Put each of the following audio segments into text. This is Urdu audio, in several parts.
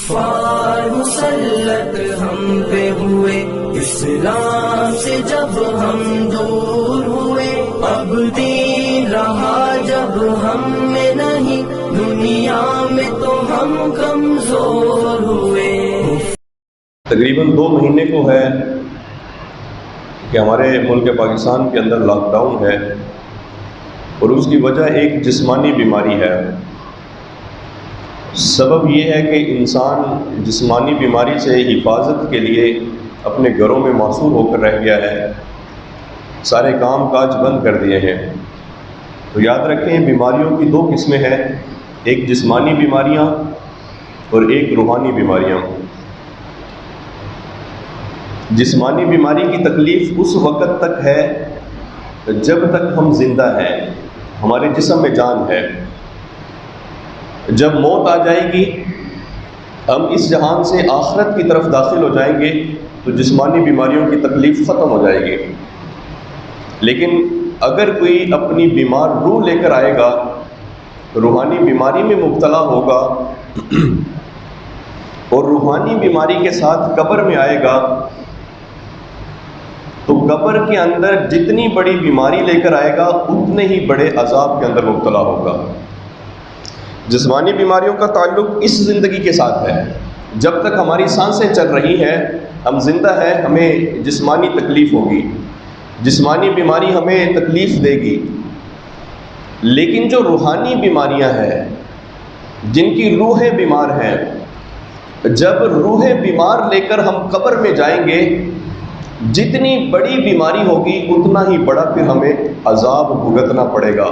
کفار مسلط ہم پہ ہوئے، اسلام سے جب ہم دور ہوئے، اب دین رہا جب ہم میں نہیں، دنیا میں تو ہم کمزور ہوئے۔ تقریباً 2 مہینے کو ہے کہ ہمارے ملک پاکستان کے اندر لاک ڈاؤن ہے، اور اس کی وجہ ایک جسمانی بیماری ہے۔ سبب یہ ہے کہ انسان جسمانی بیماری سے حفاظت کے لیے اپنے گھروں میں محصور ہو کر رہ گیا ہے، سارے کام کاج بند کر دیے ہیں۔ تو یاد رکھیں، بیماریوں کی 2 قسمیں ہیں، ایک جسمانی بیماریاں اور ایک روحانی بیماریاں۔ جسمانی بیماری کی تکلیف اس وقت تک ہے جب تک ہم زندہ ہیں، ہمارے جسم میں جان ہے۔ جب موت آ جائے گی، ہم اس جہان سے آخرت کی طرف داخل ہو جائیں گے، تو جسمانی بیماریوں کی تکلیف ختم ہو جائے گی۔ لیکن اگر کوئی اپنی بیمار روح لے کر آئے گا، روحانی بیماری میں مبتلا ہوگا، اور روحانی بیماری کے ساتھ قبر میں آئے گا، تو قبر کے اندر جتنی بڑی بیماری لے کر آئے گا، اتنے ہی بڑے عذاب کے اندر مبتلا ہوگا۔ جسمانی بیماریوں کا تعلق اس زندگی کے ساتھ ہے۔ جب تک ہماری سانسیں چل رہی ہیں، ہم زندہ ہیں، ہمیں جسمانی تکلیف ہوگی، جسمانی بیماری ہمیں تکلیف دے گی۔ لیکن جو روحانی بیماریاں ہیں، جن کی روحیں بیمار ہیں، جب روحیں بیمار لے کر ہم قبر میں جائیں گے، جتنی بڑی بیماری ہوگی اتنا ہی بڑا پھر ہمیں عذاب بھگتنا پڑے گا۔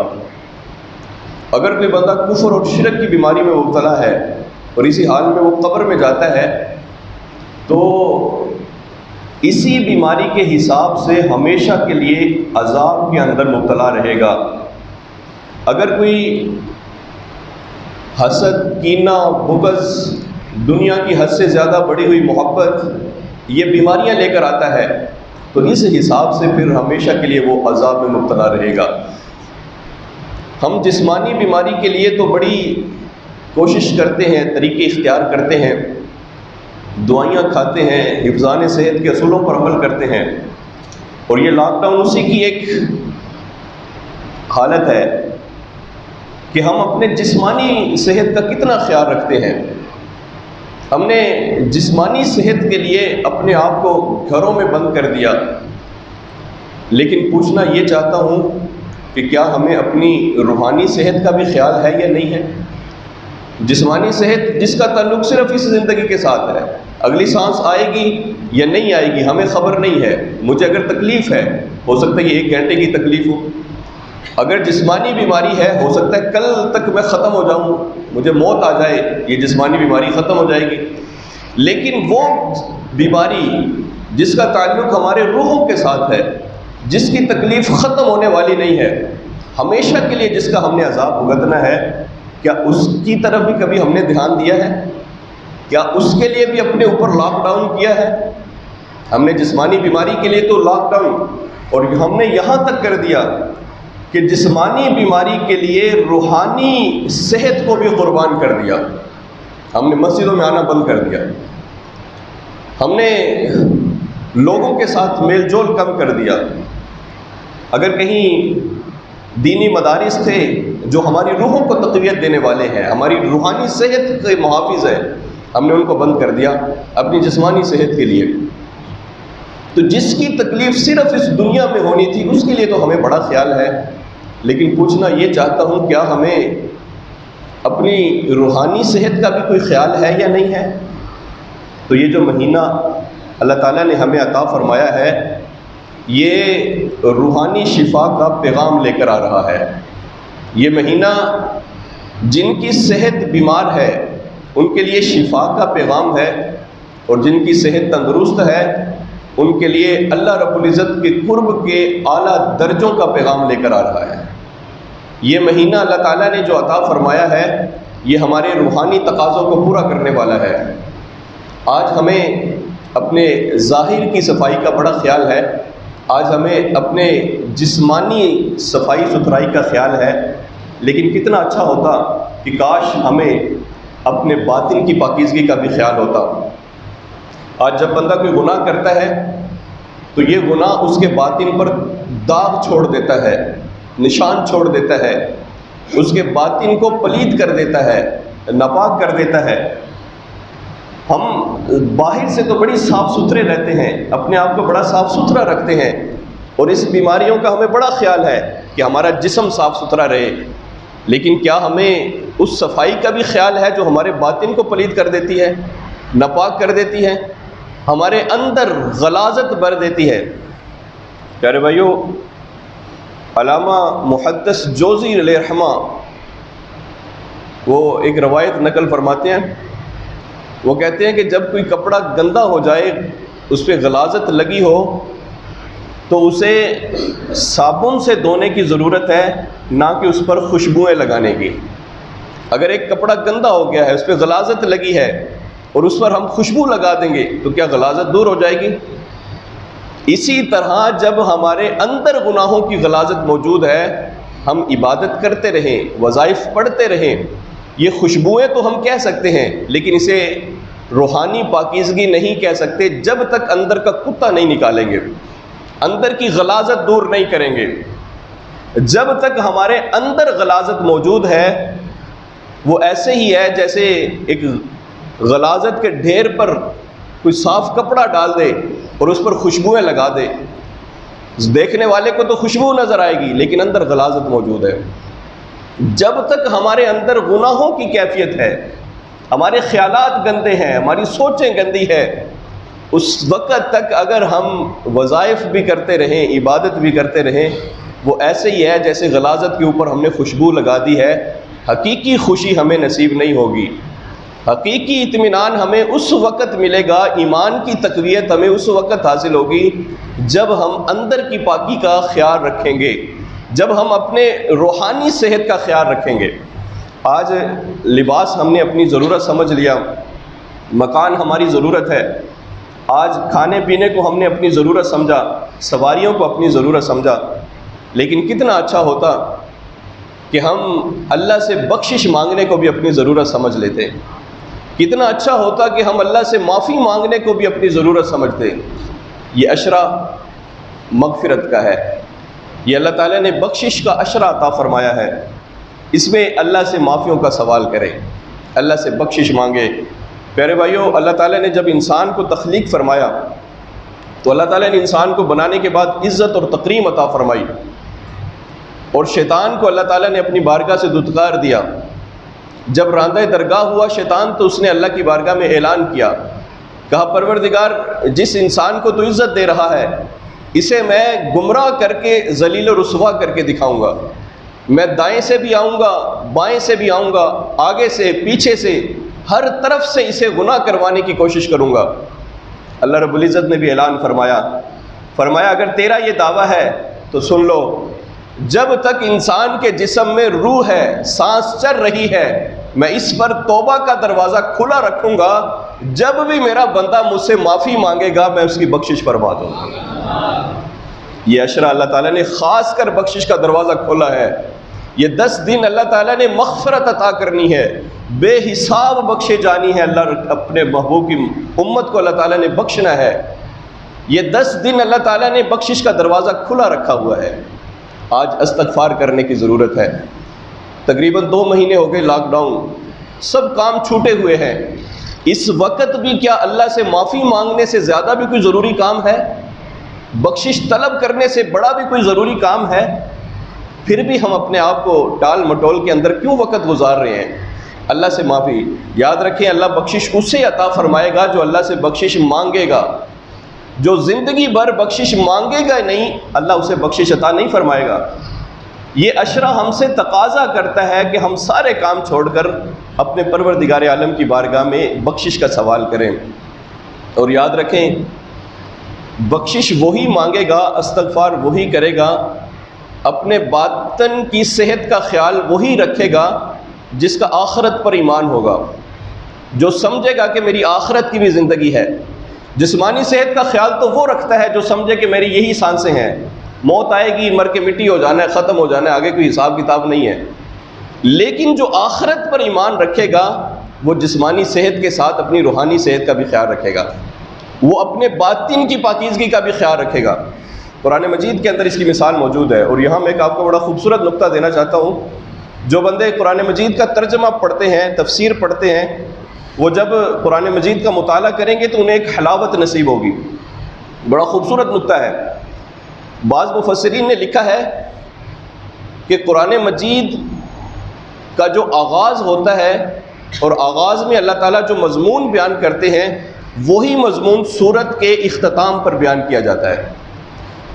اگر کوئی بندہ کفر اور شرک کی بیماری میں مبتلا ہے اور اسی حال میں وہ قبر میں جاتا ہے، تو اسی بیماری کے حساب سے ہمیشہ کے لیے عذاب کے اندر مبتلا رہے گا۔ اگر کوئی حسد، کینہ، بغض، دنیا کی حد سے زیادہ بڑھی ہوئی محبت، یہ بیماریاں لے کر آتا ہے، تو اس حساب سے پھر ہمیشہ کے لیے وہ عذاب میں مبتلا رہے گا۔ ہم جسمانی بیماری کے لیے تو بڑی کوشش کرتے ہیں، طریقے اختیار کرتے ہیں، دعائیاں کھاتے ہیں، حفظان صحت کے اصولوں پر عمل کرتے ہیں، اور یہ لاک ڈاؤن اسی کی ایک حالت ہے کہ ہم اپنے جسمانی صحت کا کتنا خیال رکھتے ہیں۔ ہم نے جسمانی صحت کے لیے اپنے آپ کو گھروں میں بند کر دیا، لیکن پوچھنا یہ چاہتا ہوں کہ کیا ہمیں اپنی روحانی صحت کا بھی خیال ہے یا نہیں ہے؟ جسمانی صحت جس کا تعلق صرف اس زندگی کے ساتھ ہے، اگلی سانس آئے گی یا نہیں آئے گی ہمیں خبر نہیں ہے۔ مجھے اگر تکلیف ہے، ہو سکتا ہے یہ 1 گھنٹے کی تکلیف ہو۔ اگر جسمانی بیماری ہے، ہو سکتا ہے کل تک میں ختم ہو جاؤں، مجھے موت آ جائے، یہ جسمانی بیماری ختم ہو جائے گی۔ لیکن وہ بیماری جس کا تعلق ہمارے روحوں کے ساتھ ہے، جس کی تکلیف ختم ہونے والی نہیں ہے، ہمیشہ کے لیے جس کا ہم نے عذاب بھگتنا ہے، کیا اس کی طرف بھی کبھی ہم نے دھیان دیا ہے؟ کیا اس کے لیے بھی اپنے اوپر لاک ڈاؤن کیا ہے؟ ہم نے جسمانی بیماری کے لیے تو لاک ڈاؤن، اور ہم نے یہاں تک کر دیا کہ جسمانی بیماری کے لیے روحانی صحت کو بھی قربان کر دیا۔ ہم نے مسجدوں میں آنا بند کر دیا، ہم نے لوگوں کے ساتھ میل جول کم کر دیا۔ اگر کہیں دینی مدارس تھے جو ہماری روحوں کو تقویت دینے والے ہیں، ہماری روحانی صحت کے محافظ ہیں، ہم نے ان کو بند کر دیا اپنی جسمانی صحت کے لیے۔ تو جس کی تکلیف صرف اس دنیا میں ہونی تھی، اس کے لیے تو ہمیں بڑا خیال ہے، لیکن پوچھنا یہ چاہتا ہوں، کیا ہمیں اپنی روحانی صحت کا بھی کوئی خیال ہے یا نہیں ہے؟ تو یہ جو مہینہ اللہ تعالیٰ نے ہمیں عطا فرمایا ہے، یہ روحانی شفا کا پیغام لے کر آ رہا ہے۔ یہ مہینہ جن کی صحت بیمار ہے ان کے لیے شفا کا پیغام ہے، اور جن کی صحت تندرست ہے ان کے لیے اللہ رب العزت کے قرب کے اعلیٰ درجوں کا پیغام لے کر آ رہا ہے۔ یہ مہینہ اللہ تعالیٰ نے جو عطا فرمایا ہے، یہ ہمارے روحانی تقاضوں کو پورا کرنے والا ہے۔ آج ہمیں اپنے ظاہر کی صفائی کا بڑا خیال ہے، آج ہمیں اپنے جسمانی صفائی ستھرائی کا خیال ہے، لیکن کتنا اچھا ہوتا کہ کاش ہمیں اپنے باطن کی پاکیزگی کا بھی خیال ہوتا۔ آج جب بندہ کوئی گناہ کرتا ہے تو یہ گناہ اس کے باطن پر داغ چھوڑ دیتا ہے، نشان چھوڑ دیتا ہے، اس کے باطن کو پلید کر دیتا ہے، ناپاک کر دیتا ہے۔ ہم باہر سے تو بڑی صاف ستھرے رہتے ہیں، اپنے آپ کو بڑا صاف ستھرا رکھتے ہیں، اور اس بیماریوں کا ہمیں بڑا خیال ہے کہ ہمارا جسم صاف ستھرا رہے، لیکن کیا ہمیں اس صفائی کا بھی خیال ہے جو ہمارے باطن کو پلید کر دیتی ہے، ناپاک کر دیتی ہے، ہمارے اندر غلاظت بھر دیتی ہے؟ پیارے بھائیو، علامہ محدث جوزی علیہ رحمہ وہ ایک روایت نقل فرماتے ہیں، وہ کہتے ہیں کہ جب کوئی کپڑا گندا ہو جائے، اس پہ غلاظت لگی ہو، تو اسے صابن سے دھونے کی ضرورت ہے، نہ کہ اس پر خوشبوئیں لگانے کی۔ اگر ایک کپڑا گندا ہو گیا ہے، اس پہ غلاظت لگی ہے، اور اس پر ہم خوشبو لگا دیں گے تو کیا غلاظت دور ہو جائے گی؟ اسی طرح جب ہمارے اندر گناہوں کی غلاظت موجود ہے، ہم عبادت کرتے رہیں، وظائف پڑھتے رہیں، یہ خوشبوئیں تو ہم کہہ سکتے ہیں، لیکن اسے روحانی پاکیزگی نہیں کہہ سکتے جب تک اندر کا کتا نہیں نکالیں گے، اندر کی غلاظت دور نہیں کریں گے۔ جب تک ہمارے اندر غلاظت موجود ہے، وہ ایسے ہی ہے جیسے ایک غلاظت کے ڈھیر پر کوئی صاف کپڑا ڈال دے اور اس پر خوشبوئیں لگا دے، دیکھنے والے کو تو خوشبو نظر آئے گی، لیکن اندر غلاظت موجود ہے۔ جب تک ہمارے اندر گناہوں کی کیفیت ہے، ہمارے خیالات گندے ہیں، ہماری سوچیں گندی ہے، اس وقت تک اگر ہم وظائف بھی کرتے رہیں، عبادت بھی کرتے رہیں، وہ ایسے ہی ہے جیسے غلاظت کے اوپر ہم نے خوشبو لگا دی ہے۔ حقیقی خوشی ہمیں نصیب نہیں ہوگی، حقیقی اطمینان ہمیں اس وقت ملے گا، ایمان کی تقویت ہمیں اس وقت حاصل ہوگی جب ہم اندر کی پاکی کا خیال رکھیں گے، جب ہم اپنے روحانی صحت کا خیال رکھیں گے۔ آج لباس ہم نے اپنی ضرورت سمجھ لیا، مکان ہماری ضرورت ہے، آج کھانے پینے کو ہم نے اپنی ضرورت سمجھا، سواریوں کو اپنی ضرورت سمجھا، لیکن کتنا اچھا ہوتا کہ ہم اللہ سے بخشش مانگنے کو بھی اپنی ضرورت سمجھ لیتے، کتنا اچھا ہوتا کہ ہم اللہ سے معافی مانگنے کو بھی اپنی ضرورت سمجھتے۔ یہ عشرہ مغفرت کا ہے، یہ اللہ تعالیٰ نے بخشش کا عشرہ عطا فرمایا ہے، اس میں اللہ سے معافیوں کا سوال کرے، اللہ سے بخشش مانگے۔ پیارے بھائیو، اللہ تعالیٰ نے جب انسان کو تخلیق فرمایا تو اللہ تعالیٰ نے انسان کو بنانے کے بعد عزت اور تکریم عطا فرمائی، اور شیطان کو اللہ تعالیٰ نے اپنی بارگاہ سے دھتکار دیا۔ جب راندہ درگاہ ہوا شیطان تو اس نے اللہ کی بارگاہ میں اعلان کیا، کہا پروردگار، جس انسان کو تو عزت دے رہا ہے، اسے میں گمراہ کر کے ذلیل و رسوا کر کے دکھاؤں گا، میں دائیں سے بھی آؤں گا، بائیں سے بھی آؤں گا، آگے سے پیچھے سے، ہر طرف سے اسے گناہ کروانے کی کوشش کروں گا۔ اللہ رب العزت نے بھی اعلان فرمایا اگر تیرا یہ دعویٰ ہے تو سن لو، جب تک انسان کے جسم میں روح ہے، سانس چل رہی ہے، میں اس پر توبہ کا دروازہ کھلا رکھوں گا، جب بھی میرا بندہ مجھ سے معافی مانگے گا میں اس کی بخشش فرما دوں گا۔ یہ عشرہ اللہ تعالیٰ نے خاص کر بخشش کا دروازہ کھولا ہے۔ یہ 10 دن اللہ تعالیٰ نے مغفرت عطا کرنی ہے، بے حساب بخشے جانی ہے، اللہ اپنے محبوب کی امت کو اللہ تعالیٰ نے بخشنا ہے۔ یہ 10 دن اللہ تعالیٰ نے بخشش کا دروازہ کھلا رکھا ہوا ہے۔ آج استغفار کرنے کی ضرورت ہے۔ تقریباً 2 مہینے ہو گئے لاک ڈاؤن، سب کام چھوٹے ہوئے ہیں، اس وقت بھی کیا اللہ سے معافی مانگنے سے زیادہ بھی کوئی ضروری کام ہے؟ بخشش طلب کرنے سے بڑا بھی کوئی ضروری کام ہے؟ پھر بھی ہم اپنے آپ کو ٹال مٹول کے اندر کیوں وقت گزار رہے ہیں؟ اللہ سے معافی، یاد رکھیں اللہ بخشش اسے عطا فرمائے گا جو اللہ سے بخشش مانگے گا۔ جو زندگی بھر بخشش مانگے گا نہیں، اللہ اسے بخشش عطا نہیں فرمائے گا۔ یہ عشرہ ہم سے تقاضا کرتا ہے کہ ہم سارے کام چھوڑ کر اپنے پروردگار عالم کی بارگاہ میں بخشش کا سوال کریں، اور یاد رکھیں بخشش وہی مانگے گا، استغفار وہی کرے گا، اپنے باطن کی صحت کا خیال وہی رکھے گا جس کا آخرت پر ایمان ہوگا، جو سمجھے گا کہ میری آخرت کی بھی زندگی ہے۔ جسمانی صحت کا خیال تو وہ رکھتا ہے جو سمجھے کہ میری یہی سانسیں ہیں، موت آئے گی، مر کے مٹی ہو جانا ہے، ختم ہو جانا ہے، آگے کوئی حساب کتاب نہیں ہے۔ لیکن جو آخرت پر ایمان رکھے گا وہ جسمانی صحت کے ساتھ اپنی روحانی صحت کا بھی خیال رکھے گا، وہ اپنے باطن کی پاکیزگی کا بھی خیال رکھے گا۔ قرآن مجید کے اندر اس کی مثال موجود ہے، اور یہاں میں ایک آپ کو بڑا خوبصورت نقطہ دینا چاہتا ہوں۔ جو بندے قرآن مجید کا ترجمہ پڑھتے ہیں، تفسیر پڑھتے ہیں، وہ جب قرآن مجید کا مطالعہ کریں گے تو انہیں ایک حلاوت نصیب ہوگی۔ بڑا خوبصورت نقطہ ہے۔ بعض مفسرین نے لکھا ہے کہ قرآن مجید کا جو آغاز ہوتا ہے، اور آغاز میں اللہ تعالیٰ جو مضمون بیان کرتے ہیں، وہی مضمون سورت کے اختتام پر بیان کیا جاتا ہے۔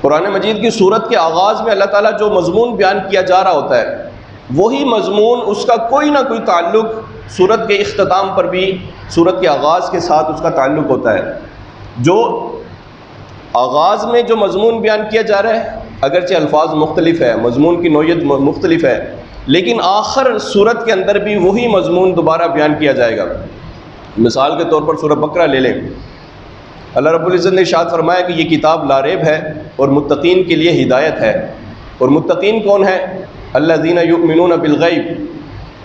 قرآن مجید کی سورت کے آغاز میں اللہ تعالیٰ جو مضمون بیان کیا جا رہا ہوتا ہے، وہی مضمون اس کا کوئی نہ کوئی تعلق سورت کے اختتام پر بھی، سورت کے آغاز کے ساتھ اس کا تعلق ہوتا ہے۔ جو آغاز میں جو مضمون بیان کیا جا رہا ہے، اگرچہ الفاظ مختلف ہے، مضمون کی نوعیت مختلف ہے، لیکن آخر سورت کے اندر بھی وہی مضمون دوبارہ بیان کیا جائے گا۔ مثال کے طور پر سورہ بقرہ لے لیں، اللہ رب العزت نے ارشاد فرمایا کہ یہ کتاب لا ریب ہے اور متقین کے لیے ہدایت ہے۔ اور متقین کون ہیں؟ الذین یؤمنون بالغیب،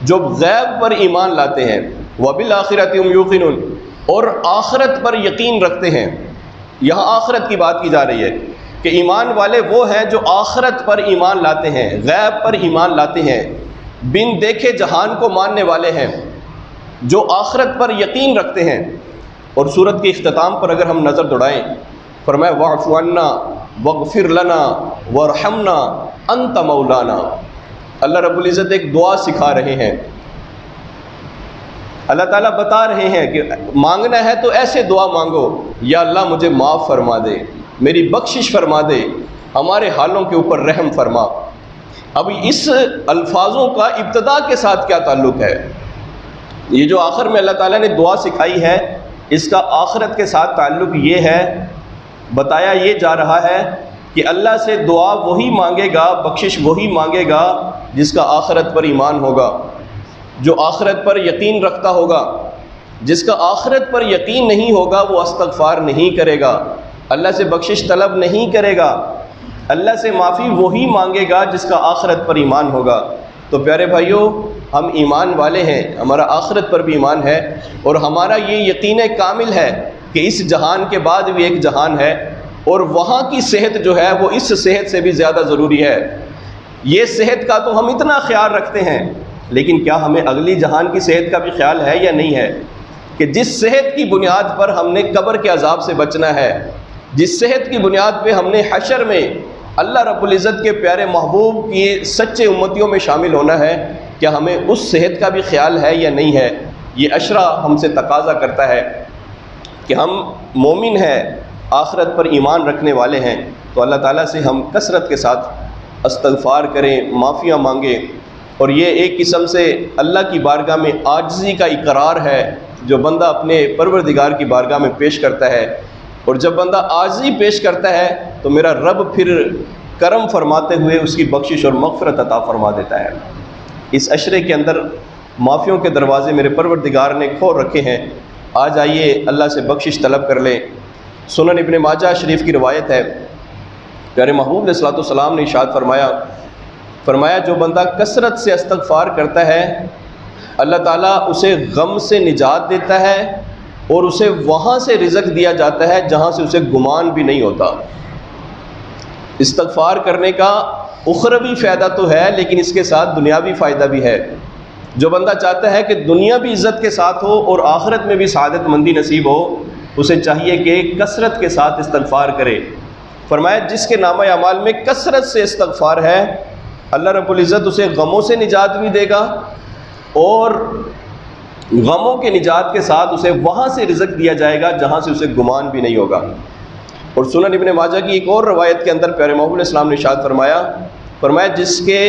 جو غیب پر ایمان لاتے ہیں، وبالآخرۃ هم یوقنون، اور آخرت پر یقین رکھتے ہیں۔ یہاں آخرت کی بات کی جا رہی ہے کہ ایمان والے وہ ہیں جو آخرت پر ایمان لاتے ہیں، غیب پر ایمان لاتے ہیں، بن دیکھے جہان کو ماننے والے ہیں، جو آخرت پر یقین رکھتے ہیں۔ اور سورت کے اختتام پر اگر ہم نظر دوڑائیں، فرمایا واعف عنا واغفر لنا وارحمنا انت مولانا۔ اللہ رب العزت ایک دعا سکھا رہے ہیں، اللہ تعالیٰ بتا رہے ہیں کہ مانگنا ہے تو ایسے دعا مانگو، یا اللہ مجھے معاف فرما دے، میری بخشش فرما دے، ہمارے حالوں کے اوپر رحم فرما۔ اب اس الفاظوں کا ابتدا کے ساتھ کیا تعلق ہے؟ یہ جو آخر میں اللہ تعالیٰ نے دعا سکھائی ہے، اس کا آخرت کے ساتھ تعلق یہ ہے، بتایا یہ جا رہا ہے کہ اللہ سے دعا وہی مانگے گا، بخشش وہی مانگے گا جس کا آخرت پر ایمان ہوگا، جو آخرت پر یقین رکھتا ہوگا۔ جس کا آخرت پر یقین نہیں ہوگا وہ استغفار نہیں کرے گا، اللہ سے بخشش طلب نہیں کرے گا، اللہ سے معافی وہی مانگے گا جس کا آخرت پر ایمان ہوگا۔ تو پیارے بھائیوں، ہم ایمان والے ہیں، ہمارا آخرت پر بھی ایمان ہے، اور ہمارا یہ یقین کامل ہے کہ اس جہان کے بعد بھی ایک جہان ہے، اور وہاں کی صحت جو ہے وہ اس صحت سے بھی زیادہ ضروری ہے۔ یہ صحت کا تو ہم اتنا خیال رکھتے ہیں، لیکن کیا ہمیں اگلی جہان کی صحت کا بھی خیال ہے یا نہیں ہے؟ کہ جس صحت کی بنیاد پر ہم نے قبر کے عذاب سے بچنا ہے، جس صحت کی بنیاد پہ ہم نے حشر میں اللہ رب العزت کے پیارے محبوب کی سچے امتیوں میں شامل ہونا ہے، کیا ہمیں اس صحت کا بھی خیال ہے یا نہیں ہے؟ یہ اشرا ہم سے تقاضا کرتا ہے کہ ہم مومن ہیں، آخرت پر ایمان رکھنے والے ہیں، تو اللہ تعالیٰ سے ہم کثرت کے ساتھ استغفار کریں، معافیاں مانگیں۔ اور یہ ایک قسم سے اللہ کی بارگاہ میں عاجزی کا اقرار ہے جو بندہ اپنے پروردگار کی بارگاہ میں پیش کرتا ہے۔ اور جب بندہ عاجزی پیش کرتا ہے تو میرا رب پھر کرم فرماتے ہوئے اس کی بخشش اور مغفرت عطا فرما دیتا ہے۔ اس عشرے کے اندر معافیوں کے دروازے میرے پروردگار نے کھول رکھے ہیں، آ جائیے اللہ سے بخشش طلب کر لیں۔ سنن ابن ماجہ شریف کی روایت ہے، پیارے محبوب علیہ الصلوۃ والسلام نے ارشاد فرمایا جو بندہ کثرت سے استغفار کرتا ہے، اللہ تعالیٰ اسے غم سے نجات دیتا ہے، اور اسے وہاں سے رزق دیا جاتا ہے جہاں سے اسے گمان بھی نہیں ہوتا۔ استغفار کرنے کا اخروی فائدہ تو ہے، لیکن اس کے ساتھ دنیاوی فائدہ بھی ہے۔ جو بندہ چاہتا ہے کہ دنیا بھی عزت کے ساتھ ہو اور آخرت میں بھی سعادت مندی نصیب ہو، اسے چاہیے کہ کثرت کے ساتھ استغفار کرے۔ فرمایا جس کے نامہ اعمال میں کثرت سے استغفار ہے، اللہ رب العزت اسے غموں سے نجات بھی دے گا، اور غموں کے نجات کے ساتھ اسے وہاں سے رزق دیا جائے گا جہاں سے اسے گمان بھی نہیں ہوگا۔ اور سنن ابن ماجہ کی ایک اور روایت کے اندر پیارے محبوب علیہ السلام نے ارشاد فرمایا جس کے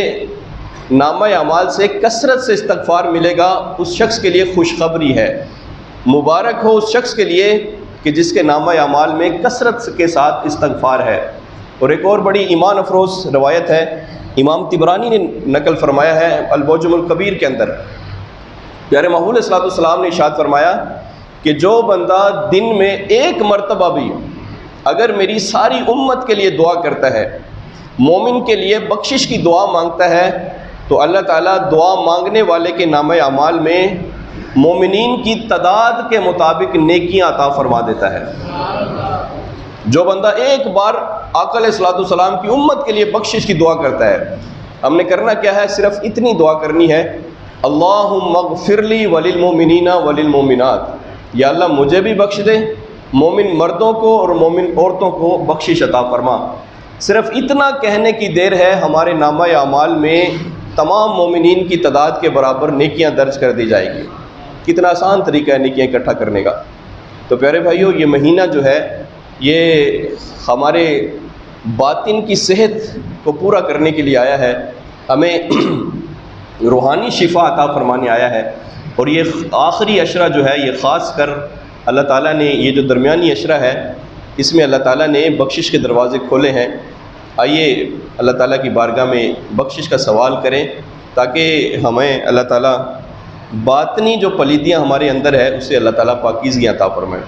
نامہ اعمال سے کثرت سے استغفار ملے گا، اس شخص کے لیے خوشخبری ہے، مبارک ہو اس شخص کے لیے کہ جس کے نامہ اعمال میں کثرت کے ساتھ استغفار ہے۔ اور ایک اور بڑی ایمان افروز روایت ہے، امام طبرانی نے نقل فرمایا ہے المعجم الکبیر کے اندر، پیارے محبوب علیہ الصلوۃ والسلام نے ارشاد فرمایا کہ جو بندہ دن میں ایک مرتبہ بھی اگر میری ساری امت کے لیے دعا کرتا ہے، مومن کے لیے بخشش کی دعا مانگتا ہے، تو اللہ تعالیٰ دعا مانگنے والے کے نامہ اعمال میں مومنین کی تعداد کے مطابق نیکیاں عطا فرما دیتا ہے۔ جو بندہ ایک بار آقا علیہ الصلوۃ والسلام کی امت کے لیے بخشش کی دعا کرتا ہے، ہم نے کرنا کیا ہے؟ صرف اتنی دعا کرنی ہے، اللہم اغفر لی وللمؤمنین وللمؤمنات، یا اللہ مجھے بھی بخش دے، مومن مردوں کو اور مومن عورتوں کو بخشش عطا فرما۔ صرف اتنا کہنے کی دیر ہے، ہمارے نامہ اعمال میں تمام مومنین کی تعداد کے برابر نیکیاں درج کر دی جائے گی۔ کتنا آسان طریقہ ہے نیکیاں اکٹھا کرنے کا۔ تو پیارے بھائیو، یہ مہینہ جو ہے یہ ہمارے باطن کی صحت کو پورا کرنے کے لیے آیا ہے، ہمیں روحانی شفا عطا فرمانے آیا ہے۔ اور یہ آخری عشرہ جو ہے، یہ خاص کر اللہ تعالیٰ نے، یہ جو درمیانی عشرہ ہے، اس میں اللہ تعالیٰ نے بخشش کے دروازے کھولے ہیں۔ آئیے اللہ تعالیٰ کی بارگاہ میں بخشش کا سوال کریں، تاکہ ہمیں اللہ تعالیٰ باطنی جو پلیدیاں ہمارے اندر ہے، اسے اللہ تعالیٰ پاکیزگی عطا فرمائے۔